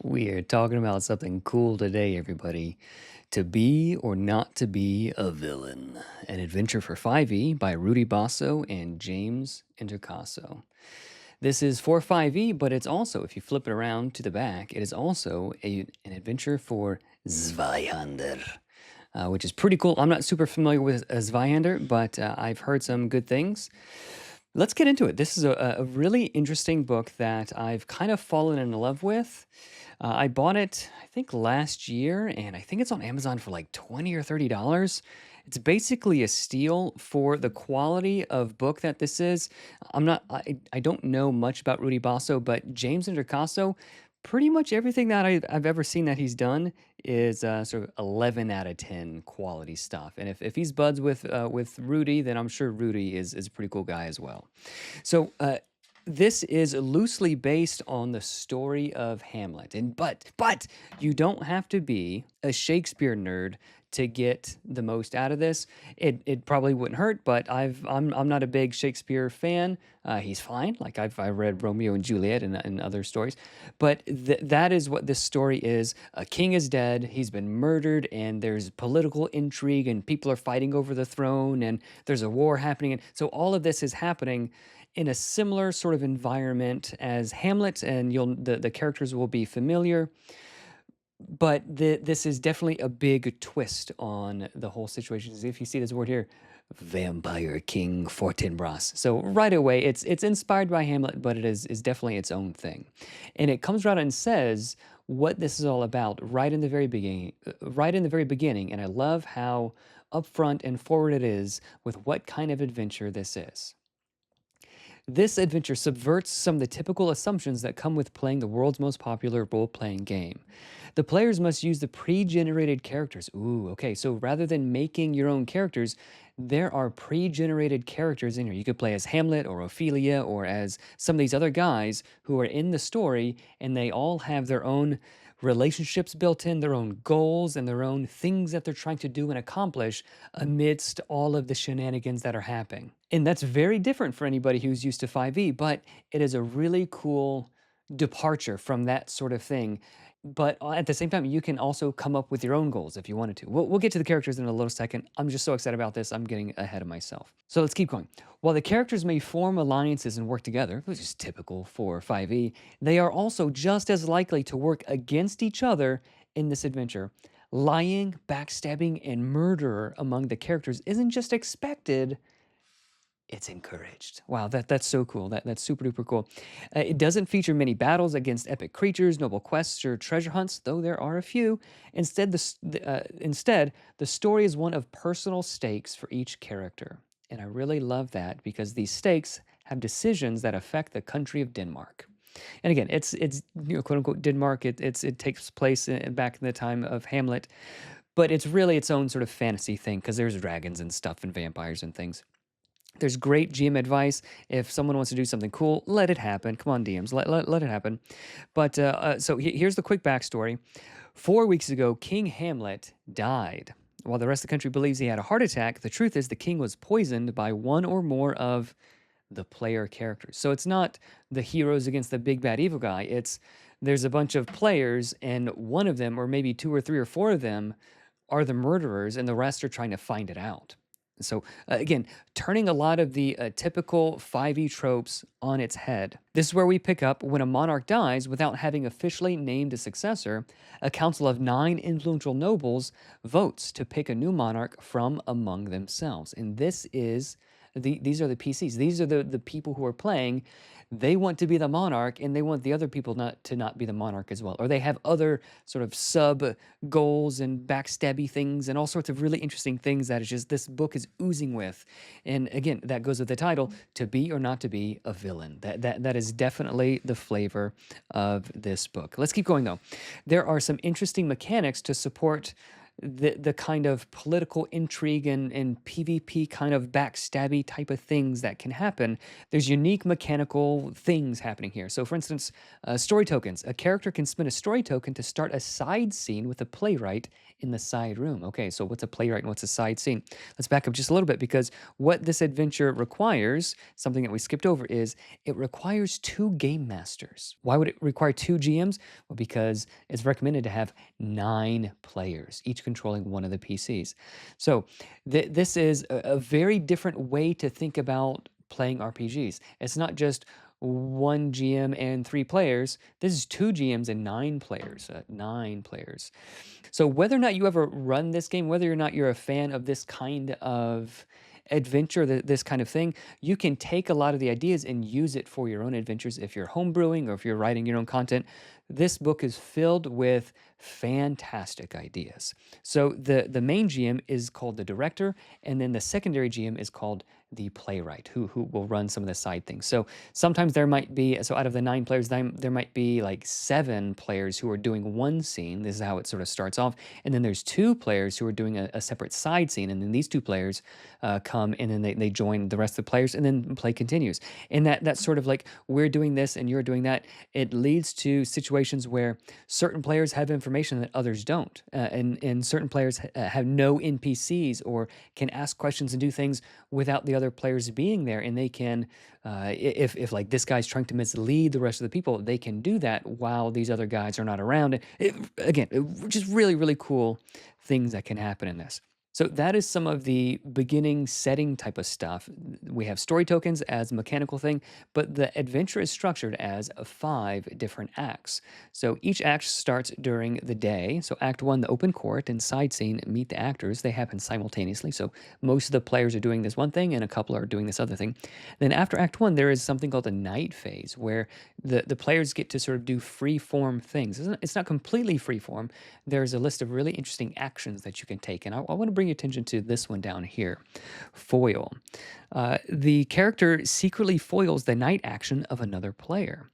We are talking about something cool today, everybody. To be or not to be a villain. An adventure for 5e by Rudy Basso and James Introcaso. This is for 5e, but it's also, if you flip it around to the back, it is also an adventure for Zweihander, which is pretty cool. I'm not super familiar with Zweihander, but I've heard some good things. Let's get into it. This is a really interesting book that I've kind of fallen in love with. I bought it, I think, last year, and I think it's on Amazon for like $20 or $30. It's basically a steal for the quality of book that this is. I don't know much about Rudy Basso, but James Introcaso, pretty much everything that I've ever seen that he's done is sort of 11 out of 10 quality stuff. And if he's buds with Rudy, then I'm sure Rudy is a pretty cool guy as well. So this is loosely based on the story of Hamlet, and but you don't have to be a Shakespeare nerd to get the most out of this. It probably wouldn't hurt, but I'm not a big Shakespeare fan. He's fine. Like I read Romeo and Juliet and other stories, but that is what this story is. A king is dead. He's been murdered, and there's political intrigue, and people are fighting over the throne, and there's a war happening, and so all of this is happening in a similar sort of environment as Hamlet, and the characters will be familiar. But this is definitely a big twist on the whole situation. If you see this word here, Vampire King Fortinbras. So right away, it's inspired by Hamlet, but it is definitely its own thing. And it comes around and says what this is all about right in the very beginning, right in the very beginning. And I love how upfront and forward it is with what kind of adventure this is. This adventure subverts some of the typical assumptions that come with playing the world's most popular role playing game. The players must use the pre generated characters. Ooh, okay, so rather than making your own characters, there are pre generated characters in here. You could play as Hamlet or Ophelia or as some of these other guys who are in the story, and they all have their own relationships built in, their own goals, and their own things that they're trying to do and accomplish amidst all of the shenanigans that are happening. And that's very different for anybody who's used to 5e, but it is a really cool departure from that sort of thing. But at the same time, you can also come up with your own goals if you wanted to. We'll get to the characters in a little second. I'm just so excited about this, I'm getting ahead of myself. So let's keep going. While the characters may form alliances and work together, which is typical for 5e, they are also just as likely to work against each other in this adventure. Lying, backstabbing, and murder among the characters isn't just expected, it's encouraged. Wow, that's so cool. That's super duper cool. It doesn't feature many battles against epic creatures, noble quests, or treasure hunts, though there are a few. Instead, the story is one of personal stakes for each character, and I really love that because these stakes have decisions that affect the country of Denmark. And again, it's quote unquote Denmark. It takes place back in the time of Hamlet, but it's really its own sort of fantasy thing because there's dragons and stuff and vampires and things. There's great GM advice. If someone wants to do something cool, let it happen. Come on, DMs, let it happen. But so here's the quick backstory. 4 weeks ago, King Hamlet died. While the rest of the country believes he had a heart attack, the truth is the king was poisoned by one or more of the player characters. So it's not the heroes against the big bad evil guy. There's a bunch of players, and one of them, or maybe two or three or four of them, are the murderers, and the rest are trying to find it out. So again, turning a lot of the typical 5e tropes on its head. This is where we pick up when a monarch dies without having officially named a successor. A council of 9 influential nobles votes to pick a new monarch from among themselves. And these are the PCs. These are the people who are playing. They want to be the monarch, and they want the other people not be the monarch as well. Or they have other sort of sub goals and backstabby things and all sorts of really interesting things that is just this book is oozing with. And again, that goes with the title, To Be or Not to Be a Villain. That is definitely the flavor of this book. Let's keep going though. There are some interesting mechanics to support the kind of political intrigue and PvP kind of backstabby type of things that can happen, there's unique mechanical things happening here. So, for instance, story tokens. A character can spend a story token to start a side scene with a playwright in the side room. Okay, so what's a playwright and what's a side scene? Let's back up just a little bit because what this adventure requires, something that we skipped over, is it requires two game masters. Why would it require two GMs? Well, because it's recommended to have 9 players, each controlling one of the PCs. So this is a very different way to think about playing RPGs. It's not just one GM and 3 players. This is 2 GMs and 9 players. 9 players. So whether or not you ever run this game, whether or not you're a fan of this kind of adventure, this kind of thing, you can take a lot of the ideas and use it for your own adventures if you're homebrewing or if you're writing your own content. This book is filled with fantastic ideas. So the main GM is called the director, and then the secondary GM is called the playwright, who will run some of the side things. So sometimes there might be, so out of the 9 players, there might be like 7 players who are doing one scene. This is how it sort of starts off. And then there's 2 players who are doing a separate side scene. And then these 2 players come and then they join the rest of the players, and then play continues. And that's sort of like, we're doing this and you're doing that. It leads to situations where certain players have information that others don't. And certain players have no NPCs or can ask questions and do things without the other players being there, and they can, if like this guy's trying to mislead the rest of the people, they can do that while these other guys are not around. Just really, really cool things that can happen in this. So that is some of the beginning setting type of stuff. We have story tokens as a mechanical thing, but the adventure is structured as 5 different acts. So each act starts during the day. So Act 1, the open court, and side scene, meet the actors. They happen simultaneously. So most of the players are doing this one thing and a couple are doing this other thing. Then after Act 1, there is something called the night phase where the players get to sort of do free form things. It's not completely free form. There's a list of really interesting actions that you can take. And I want to bring your attention to this one down here. Foil. The character secretly foils the night action of another player.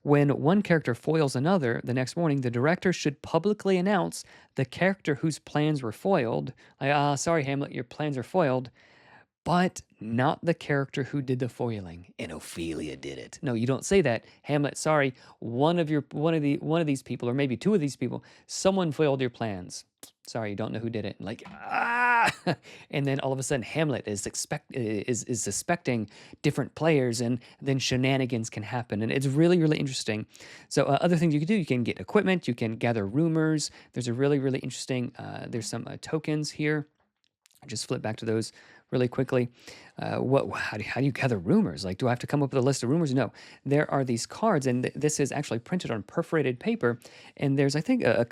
When one character foils another, the next morning, the director should publicly announce the character whose plans were foiled. Like, sorry, Hamlet, your plans are foiled, but not the character who did the foiling. And Ophelia did it. No, you don't say that. Hamlet, sorry, one of these people, or maybe 2 of these people, someone foiled your plans. Sorry, you don't know who did it. Like, and then all of a sudden Hamlet is suspecting different players, and then shenanigans can happen. And it's really, really interesting. So other things you can do, you can get equipment, you can gather rumors. There's a really, really interesting, there's some tokens here. I just flip back to those really quickly. How do you gather rumors? Like, do I have to come up with a list of rumors? No, there are these cards, and this is actually printed on perforated paper. And there's, I think, a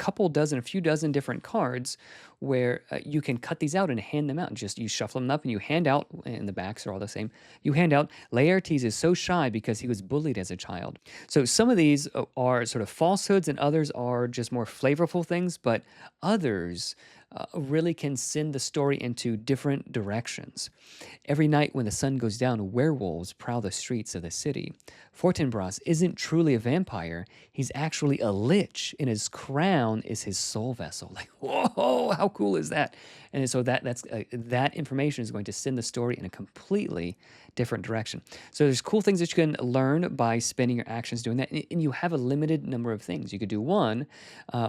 few dozen different cards where you can cut these out and hand them out. And just you shuffle them up and you hand out, and the backs are all the same. You hand out, Laertes is so shy because he was bullied as a child. So some of these are sort of falsehoods, and others are just more flavorful things, but others really can send the story into different directions. Every night when the sun goes down, werewolves prowl the streets of the city. Fortinbras isn't truly a vampire. He's actually a lich, and his crown is his soul vessel. Like, whoa, how cool is that? And so that information is going to send the story in a completely different direction. So there's cool things that you can learn by spending your actions doing that. And you have a limited number of things. You could do 1,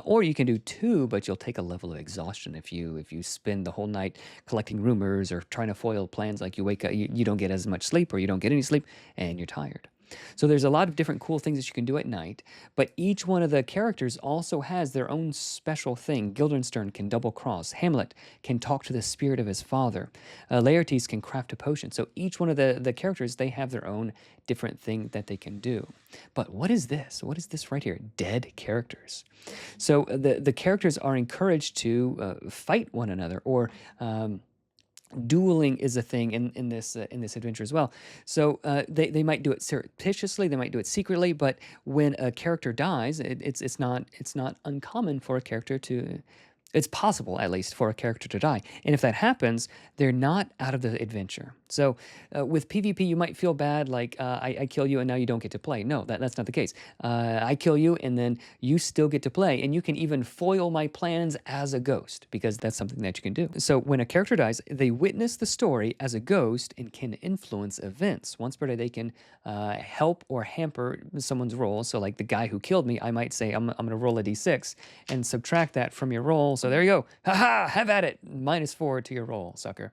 or you can do 2, but you'll take a level of exhaustion if you spend the whole night collecting rumors or trying to foil plans. Like, you wake up, you don't get as much sleep, or you don't get any sleep, and you're tired. So there's a lot of different cool things that you can do at night, but each one of the characters also has their own special thing. Guildenstern can double cross. Hamlet can talk to the spirit of his father. Laertes can craft a potion. So each one of the characters, they have their own different thing that they can do. But what is this? What is this right here? Dead characters. So the characters are encouraged to fight one another, or dueling is a thing in this adventure as well. So they might do it surreptitiously, they might do it secretly, but when a character dies, it's not uncommon for a character to It's possible, at least, for a character to die. And if that happens, they're not out of the adventure. So with PvP, you might feel bad, like I kill you and now you don't get to play. No, that's not the case. I kill you and then you still get to play. And you can even foil my plans as a ghost, because that's something that you can do. So when a character dies, they witness the story as a ghost and can influence events. Once per day, they can help or hamper someone's roll. So like the guy who killed me, I might say, I'm going to roll a d6 and subtract that from your roll. So there you go. Ha ha, have at it. -4 to your roll, sucker.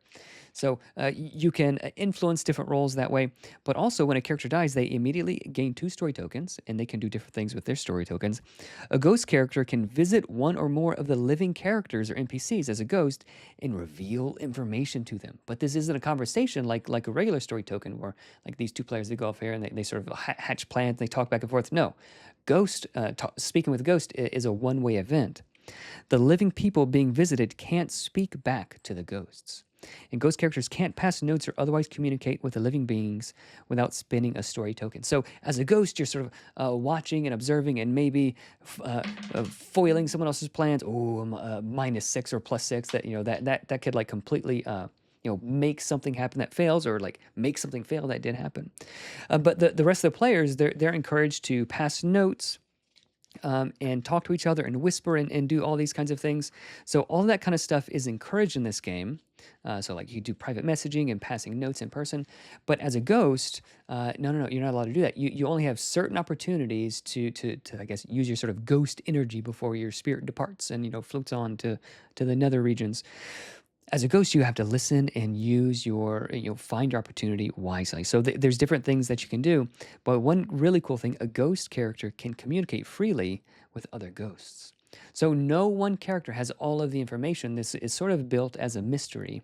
So you can influence different roles that way. But also, when a character dies, they immediately gain 2 story tokens, and they can do different things with their story tokens. A ghost character can visit one or more of the living characters or NPCs as a ghost and reveal information to them. But this isn't a conversation like a regular story token, where like these 2 players, they go off here and they sort of hatch plans, they talk back and forth. No, ghost speaking with ghost is a one-way event. The living people being visited can't speak back to the ghosts. And ghost characters can't pass notes or otherwise communicate with the living beings without spinning a story token. So as a ghost, you're sort of watching and observing and maybe foiling someone else's plans. Oh, -6 or +6. That could like completely make something happen that fails, or like make something fail that did happen. But the rest of the players, they're encouraged to pass notes, and talk to each other and whisper and do all these kinds of things. So all that kind of stuff is encouraged in this game. So like you do private messaging and passing notes in person. But as a ghost, no, you're not allowed to do that. You only have certain opportunities to I guess use your sort of ghost energy before your spirit departs and floats on to the nether regions. As a ghost, you have to listen and use find your opportunity wisely. So there's different things that you can do. But one really cool thing, a ghost character can communicate freely with other ghosts. So no one character has all of the information. This is sort of built as a mystery.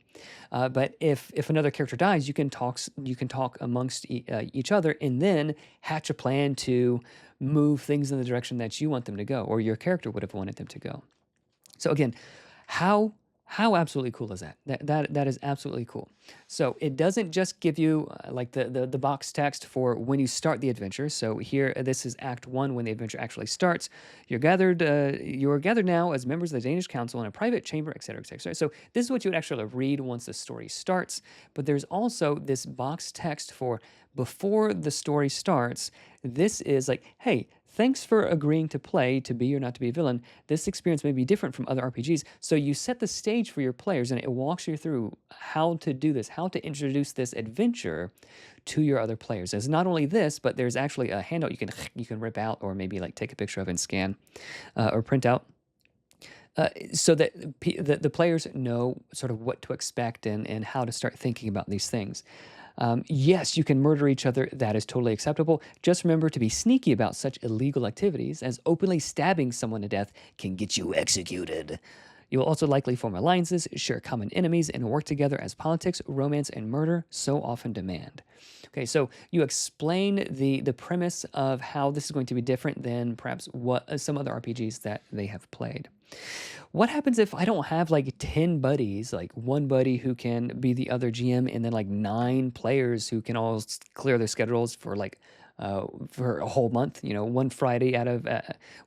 But if another character dies, you can talk amongst each other and then hatch a plan to move things in the direction that you want them to go, or your character would have wanted them to go. So again, how absolutely cool is that? That is absolutely cool. So it doesn't just give you like the box text for when you start the adventure. So here, this is Act 1 when the adventure actually starts. You are gathered now as members of the Danish Council in a private chamber, etc., etc. So this is what you would actually read once the story starts. But there's also this box text for before the story starts. This is like, hey, thanks for agreeing to play to be or not to be a villain. This experience may be different from other RPGs. So you set the stage for your players, and it walks you through how to do this, how to introduce this adventure to your other players. There's not only this, but there's actually a handout you can rip out, or maybe like take a picture of and scan or print out. So that the players know sort of what to expect and how to start thinking about these things. Yes, you can murder each other. That is totally acceptable. Just remember to be sneaky about such illegal activities, as openly stabbing someone to death can get you executed. You will also likely form alliances, share common enemies, and work together as politics, romance, and murder so often demand. Okay, so you explain the premise of how this is going to be different than perhaps what some other RPGs that they have played. What happens if I don't have like 10 buddies, like one buddy who can be the other GM, and then like 9 players who can all clear their schedules for like for a whole month? One Friday out of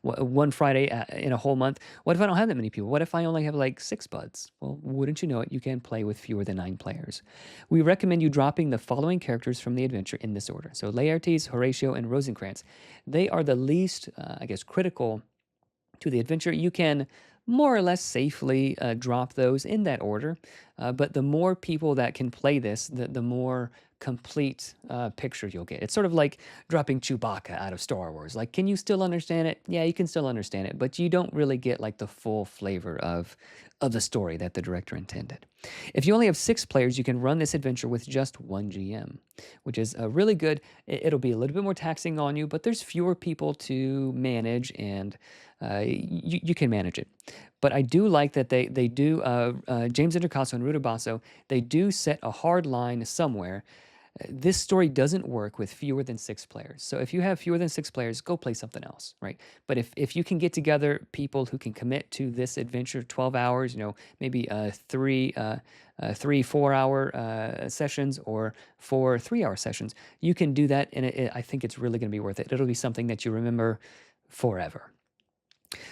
one Friday in a whole month. What if I don't have that many people? What if I only have like 6 buds? Well, wouldn't you know it, you can play with fewer than 9 players. We recommend you dropping the following characters from the adventure in this order. So Laertes, Horatio, and Rosencrantz. They are the least, I guess, critical to the adventure. You can more or less safely drop those in that order, but the more people that can play this, the more complete picture you'll get. It's sort of like dropping Chewbacca out of Star Wars. Like, can you still understand it? Yeah, you can still understand it, but you don't really get like the full flavor of the story that the director intended. If you only have 6 players, you can run this adventure with just 1 GM, which is really good. It'll be a little bit more taxing on you, but there's fewer people to manage, and you can manage it. But I do like that they do, James Introcaso and Rudy Basso, they do set a hard line somewhere. This story doesn't work with fewer than 6 players. So if you have fewer than 6 players, go play something else, right? But if you can get together people who can commit to this adventure 12 hours, maybe 3 4-hour sessions, or 4 3-hour sessions, you can do that, and I think it's really going to be worth it. It'll be something that you remember forever.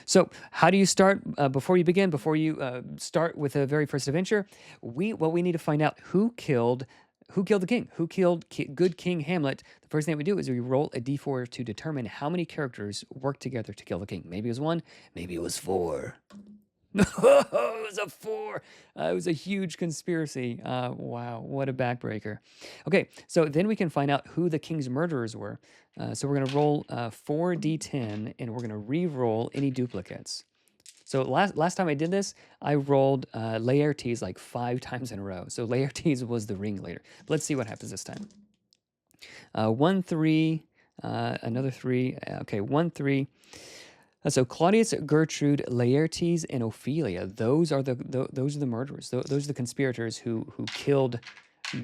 So, how do you start before you begin? Before you start with the very first adventure, we need to find out who killed the king, good King Hamlet. The first thing we do is we roll a d4 to determine how many characters work together to kill the king. Maybe it was one, maybe it was four. It was a four. It was a huge conspiracy. Wow, what a backbreaker. Okay, so then we can find out who the king's murderers were. So we're going to roll 4d10, and we're going to re-roll any duplicates. So last time I did this, I rolled Laertes like 5 times in a row. So Laertes was the ringleader. Let's see what happens this time. 1, 3, another 3. Okay, 1, 3. So Claudius, Gertrude, Laertes, and Ophelia. Those are the murderers. Those are the conspirators who killed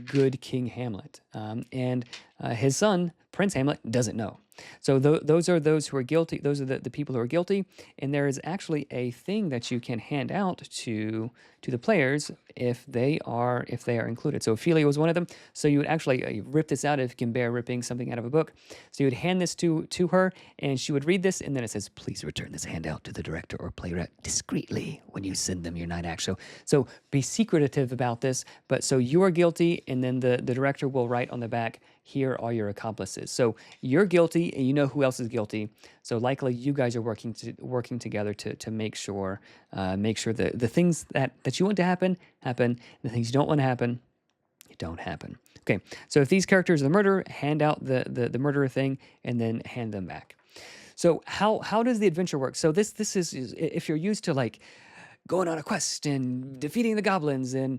good King Hamlet. And his son, Prince Hamlet, doesn't know. So those are those who are guilty. Those are the people who are guilty. And there is actually a thing that you can hand out to the players if they are included. So Ophelia was one of them. So you would actually rip this out if you can bear ripping something out of a book. So you would hand this to her, and she would read this, and then it says, "Please return this handout to the director or playwright discreetly when you send them your night act show." So be secretive about this. But so you are guilty, and then the director will write on the back, "Here are your accomplices." So you're guilty, and you know who else is guilty. So likely you guys are working together to make sure that the things that you want to happen, the things you don't want to happen, don't happen. Okay, so if these characters are the murderer, hand out the murderer thing, and then hand them back. So how does the adventure work? So this is if you're used to like going on a quest and defeating the goblins and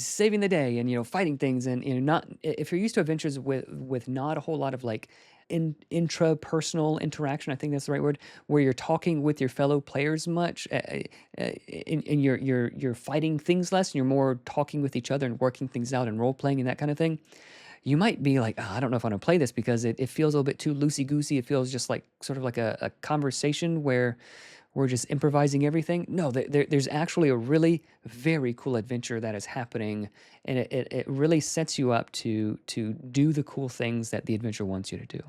saving the day and fighting things, and not if you're used to adventures with not a whole lot of like intrapersonal interaction, I think that's the right word, where you're talking with your fellow players much, and you're fighting things less, and you're more talking with each other and working things out and role playing and that kind of thing. You might be like, "Oh, I don't know if I want to play this because it feels a little bit too loosey goosey. It feels just like sort of like a conversation where we're just improvising everything." No, there's actually a really very cool adventure that is happening, and it really sets you up to do the cool things that the adventure wants you to do.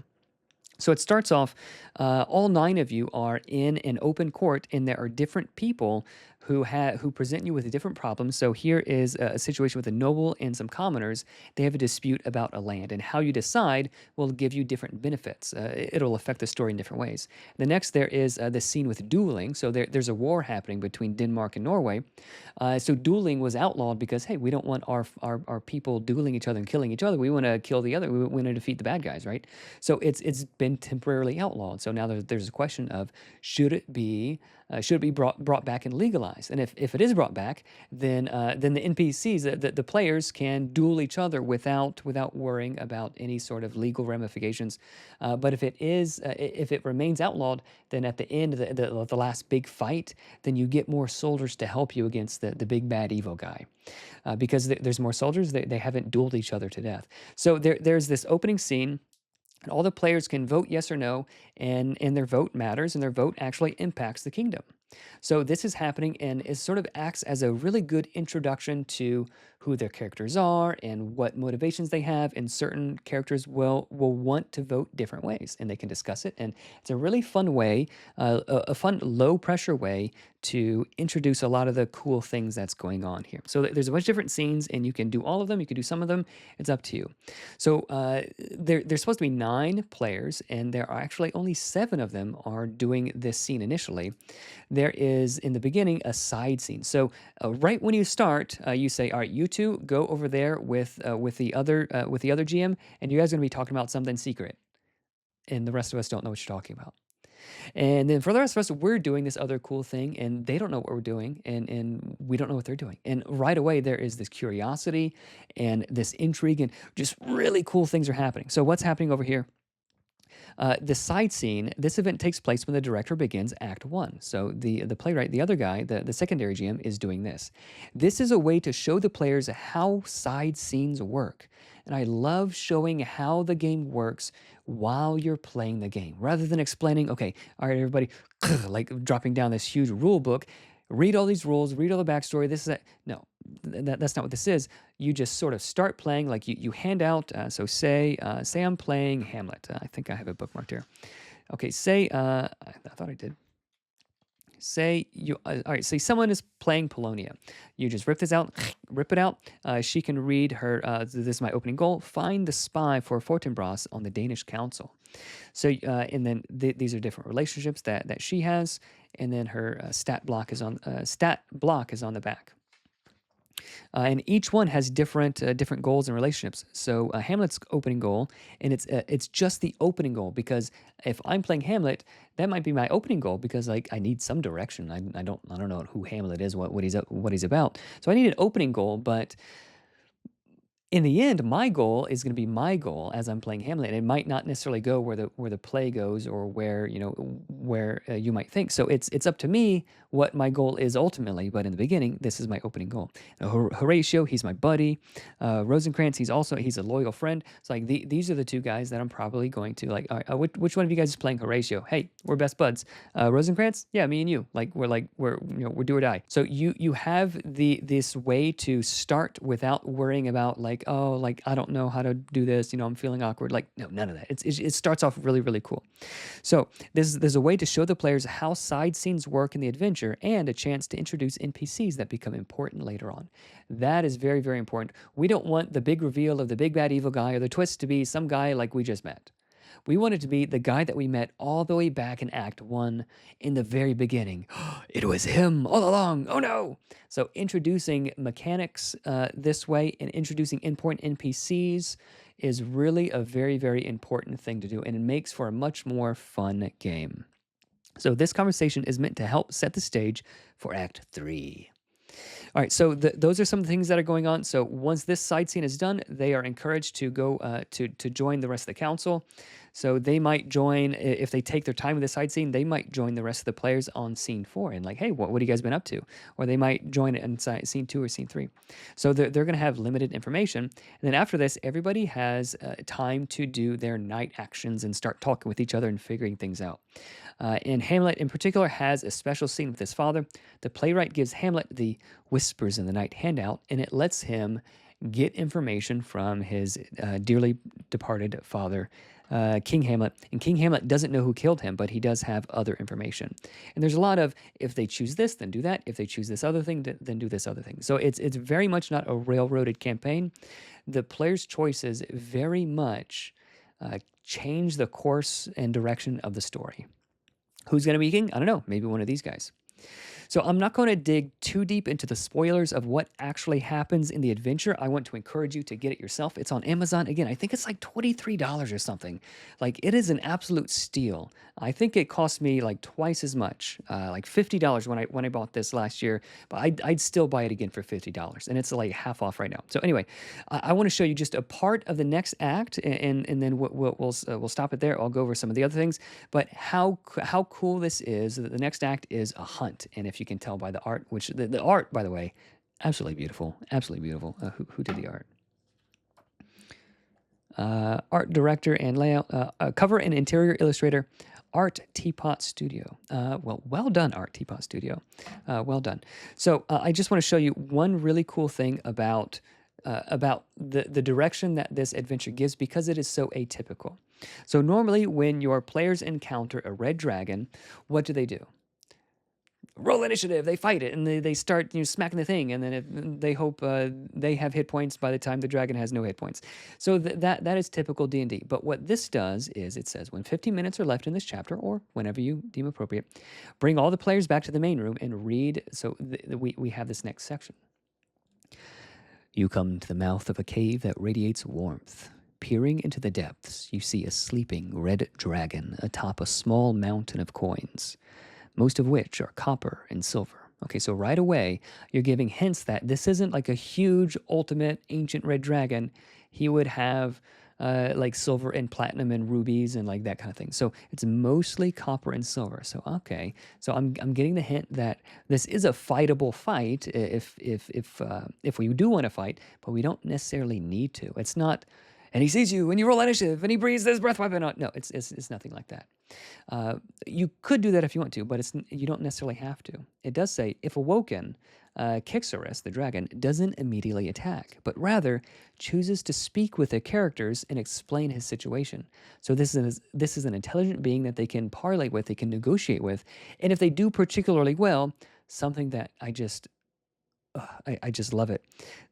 So it starts off, all 9 of you are in an open court, and there are different people who present you with different problems. So here is a situation with a noble and some commoners. They have a dispute about a land, and how you decide will give you different benefits. It'll affect the story in different ways. The next, there is the scene with dueling. So there's a war happening between Denmark and Norway. So dueling was outlawed because, hey, we don't want our people dueling each other and killing each other. We want to kill the other. We want to defeat the bad guys, right? So it's been temporarily outlawed. So now there's a question of should it be brought back and legalized? And if it is brought back, then the NPCs, the players, can duel each other without worrying about any sort of legal ramifications. But if it remains outlawed, then at the end of the last big fight, then you get more soldiers to help you against the big bad evil guy. Because there's more soldiers, they haven't dueled each other to death. So there's this opening scene. And all the players can vote yes or no, and their vote matters, and their vote actually impacts the kingdom. So this is happening, and it sort of acts as a really good introduction to who their characters are and what motivations they have. And certain characters will want to vote different ways, and they can discuss it. And it's a really fun way, a fun low pressure way to introduce a lot of the cool things that's going on here. So there's a bunch of different scenes, and you can do all of them. You can do some of them. It's up to you. So there's supposed to be 9 players, and there are actually only 7 of them are doing this scene initially. There is, in the beginning, a side scene. So right when you start, you say, "All right, you two go over there with the other GM, and you guys are going to be talking about something secret." And the rest of us don't know what you're talking about. And then for the rest of us, we're doing this other cool thing, and they don't know what we're doing, and we don't know what they're doing. And right away, there is this curiosity and this intrigue, and just really cool things are happening. So what's happening over here? The side scene, this event takes place when the director begins Act 1. So the playwright, the other guy, the secondary GM, is doing this. This is a way to show the players how side scenes work. And I love showing how the game works while you're playing the game, rather than explaining, "Okay, all right, everybody," like dropping down this huge rule book. "Read all these rules, read all the backstory, this is that." No, that's not what this is. You just sort of start playing, like you hand out, so say I'm playing Hamlet. I think I have it bookmarked here. Okay, say, I thought I did. say you, all right, say someone is playing Polonia. You just rip this out, rip it out. She can read her, this is my opening goal, find the spy for Fortinbras on the Danish council. So, and then these are different relationships that she has, and then her stat block is on the back. And each one has different goals and relationships. So Hamlet's opening goal, and it's just the opening goal, because if I'm playing Hamlet, that might be my opening goal, because like I need some direction. I don't know who Hamlet is, what he's about. So I need an opening goal, but in the end, my goal is going to be my goal as I'm playing Hamlet. It might not necessarily go where the play goes, or where you might think. So it's up to me what my goal is ultimately. But in the beginning, this is my opening goal. Horatio, he's my buddy. Rosencrantz, he's a loyal friend. It's like these are the two guys that I'm probably going to like. All right, which one of you guys is playing Horatio? Hey, we're best buds. Rosencrantz, yeah, me and you. We're do or die. So you have this way to start without worrying about like, oh, like I don't know how to do this. I'm feeling awkward. Like, no, none of that. It starts off really, really cool. So there's a way to show the players how side scenes work in the adventure, and a chance to introduce NPCs that become important later on. That is very, very important. We don't want the big reveal of the big bad evil guy, or the twist to be some guy like we just met. We want it to be the guy that we met all the way back in Act 1 in the very beginning. It was him all along. Oh no! So introducing mechanics this way, and introducing important NPCs is really a very, very important thing to do, and it makes for a much more fun game. So this conversation is meant to help set the stage for Act 3. All right, so those are some of the things that are going on. So once this side scene is done, they are encouraged to go to join the rest of the council. So they might join, if they take their time with the side scene, they might join the rest of the players on scene 4 and like, hey, what have you guys been up to? Or they might join it in scene 2 or scene 3. So they're going to have limited information. And then after this, everybody has time to do their night actions and start talking with each other and figuring things out. And Hamlet in particular has a special scene with his father. The playwright gives Hamlet the Whispers in the Night handout, and it lets him get information from his dearly departed father, King Hamlet. And King Hamlet doesn't know who killed him, but he does have other information. And there's a lot of, if they choose this, then do that. If they choose this other thing, then do this other thing. So it's very much not a railroaded campaign. The player's choices very much change the course and direction of the story. Who's going to be king? I don't know. Maybe one of these guys. So I'm not going to dig too deep into the spoilers of what actually happens in the adventure. I want to encourage you to get it yourself. It's on Amazon. Again, I think it's like $23 or something. Like, it is an absolute steal. I think it cost me like twice as much, like $50 when I bought this last year. But I'd still buy it again for $50, and it's like half off right now. So anyway, I want to show you just a part of the next act, and then we'll stop it there. I'll go over some of the other things. But how cool this is! The next act is a hunt, and if you can tell by the art, which the art, by the way, absolutely beautiful, absolutely beautiful. Who did the art? Art director and layout, cover and interior illustrator, Art Teapot Studio. Well done, Art Teapot Studio. Well done. So I just want to show you one really cool thing about the direction that this adventure gives, because it is so atypical. So normally when your players encounter a red dragon, what do? Roll initiative. They fight it, and they start smacking the thing, and then they hope they have hit points by the time the dragon has no hit points. So that is typical D&D. But what this does is it says, when 15 minutes are left in this chapter, or whenever you deem appropriate, bring all the players back to the main room and read. So we have this next section. You come to the mouth of a cave that radiates warmth. Peering into the depths, you see a sleeping red dragon atop a small mountain of coins, most of which are copper and silver. Okay, so right away, you're giving hints that this isn't like a huge, ultimate, ancient red dragon. He would have like silver and platinum and rubies and like that kind of thing. So it's mostly copper and silver. So okay, so I'm getting the hint that this is a fightable fight if we do want to fight, but we don't necessarily need to. It's not and he sees you and you roll initiative and he breathes his breath weapon on. No, it's nothing like that. You could do that if you want to, but you don't necessarily have to. It does say, if awoken, Kixorus, the dragon, doesn't immediately attack, but rather chooses to speak with the characters and explain his situation. So this is an intelligent being that they can parlay with, they can negotiate with, and if they do particularly well, something that I just love it.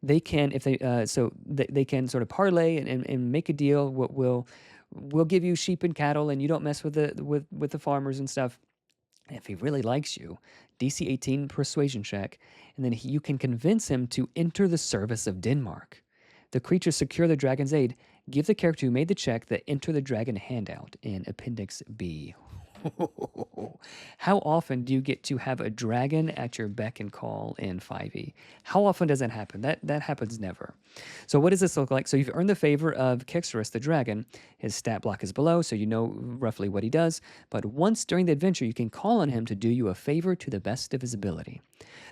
They can, if they so they can sort of parlay and make a deal. What we'll give you sheep and cattle, and you don't mess with the farmers and stuff. And if he really likes you, DC 18 persuasion check, and then you can convince him to enter the service of Denmark. The creatures secure the dragon's aid. Give the character who made the check the Enter the Dragon handout in Appendix B. How often do you get to have a dragon at your beck and call in 5e? How often does that happen? That happens never. So what does this look like? So you've earned the favor of Kixorus the dragon. His stat block is below, so you know roughly what he does. But once during the adventure, you can call on him to do you a favor to the best of his ability.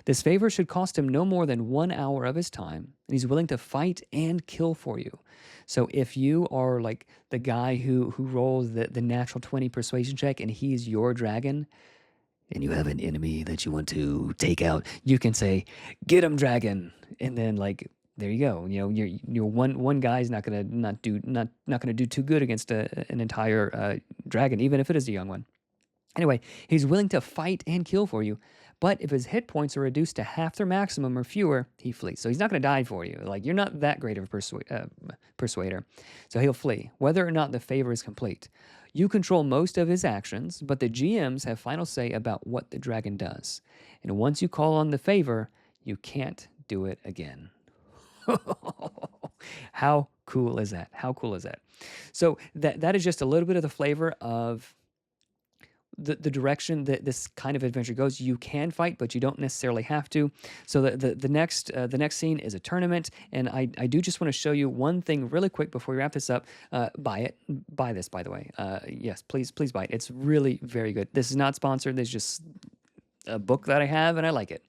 This favor should cost him no more than 1 hour of his time, and he's willing to fight and kill for you. So if you are like the guy who rolls the natural 20 persuasion check and he's your dragon, and you have an enemy that you want to take out, you can say, "Get him, dragon," and then like there you go. You know, your one guy's not gonna do too good against an entire dragon, even if it is a young one. Anyway, he's willing to fight and kill for you, but if his hit points are reduced to half their maximum or fewer, he flees. So he's not going to die for you. Like, you're not that great of a persuader. So he'll flee, whether or not the favor is complete. You control most of his actions, but the GMs have final say about what the dragon does. And once you call on the favor, you can't do it again. How cool is that? How cool is that? So that is just a little bit of the flavor of the direction that this kind of adventure goes. You can fight, but you don't necessarily have to. So the next scene is a tournament, and I do just want to show you one thing really quick before we wrap this up. Buy this, by the way. Yes, please buy it. It's really very good. This is not sponsored. There's just a book that I have, and I like it.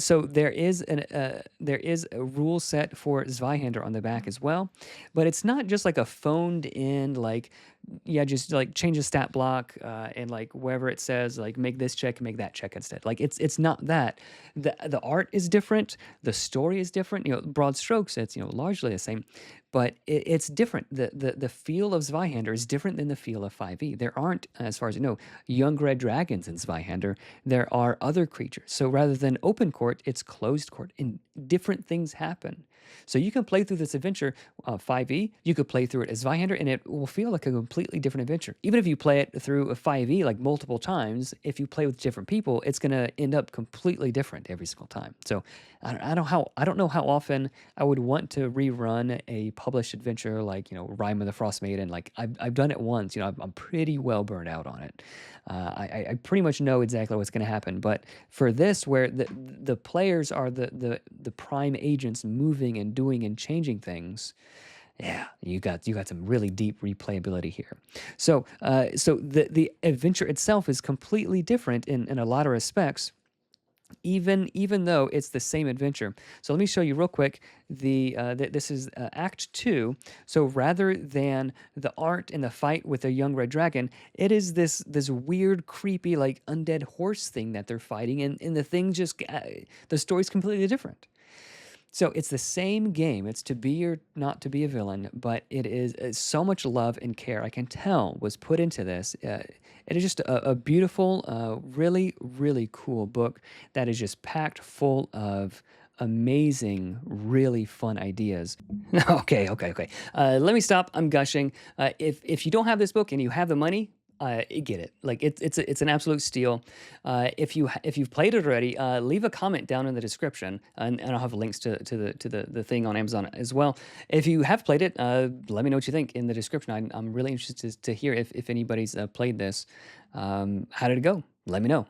So there is a rule set for Zweihander on the back as well, but it's not just like a phoned in just like change the stat block and like wherever it says like make this check, make that check instead. Like it's not that. The art is different, the story is different. You know, broad strokes, it's largely the same, but it's different. The feel of Zweihander is different than the feel of 5e. There aren't, as far as you know, young red dragons in Zweihander. There are other creatures. So rather than open court, it's closed court, and different things happen. So you can play through this adventure 5e, you could play through it as Zweihander, and it will feel like a completely different adventure. Even if you play it through a 5e like multiple times, if you play with different people, it's going to end up completely different every single time. So I don't know how often I would want to rerun a published adventure like Rime of the Frost Maiden. Like I've done it once. I'm pretty well burned out on it. I pretty much know exactly what's going to happen. But for this, where the players are the prime agents moving and doing and changing things, yeah, you got some really deep replayability here. So the adventure itself is completely different in a lot of respects, even though it's the same adventure. So let me show you real quick. This is Act 2. So rather than the art and the fight with a young red dragon, it is this weird, creepy, like undead horse thing that they're fighting, and the thing just the story's completely different. So it's the same game. It's to be or not to be a villain, but it is so much love and care I can tell was put into this. It is just a beautiful, really, really cool book that is just packed full of amazing, really fun ideas. Okay. Let me stop. I'm gushing. If you don't have this book and you have the money, get it. Like it's an absolute steal. If you've played it already, leave a comment down in the description, and I'll have links to the thing on Amazon as well. If you have played it, let me know what you think in the description. I'm really interested to hear if anybody's played this. How did it go? Let me know.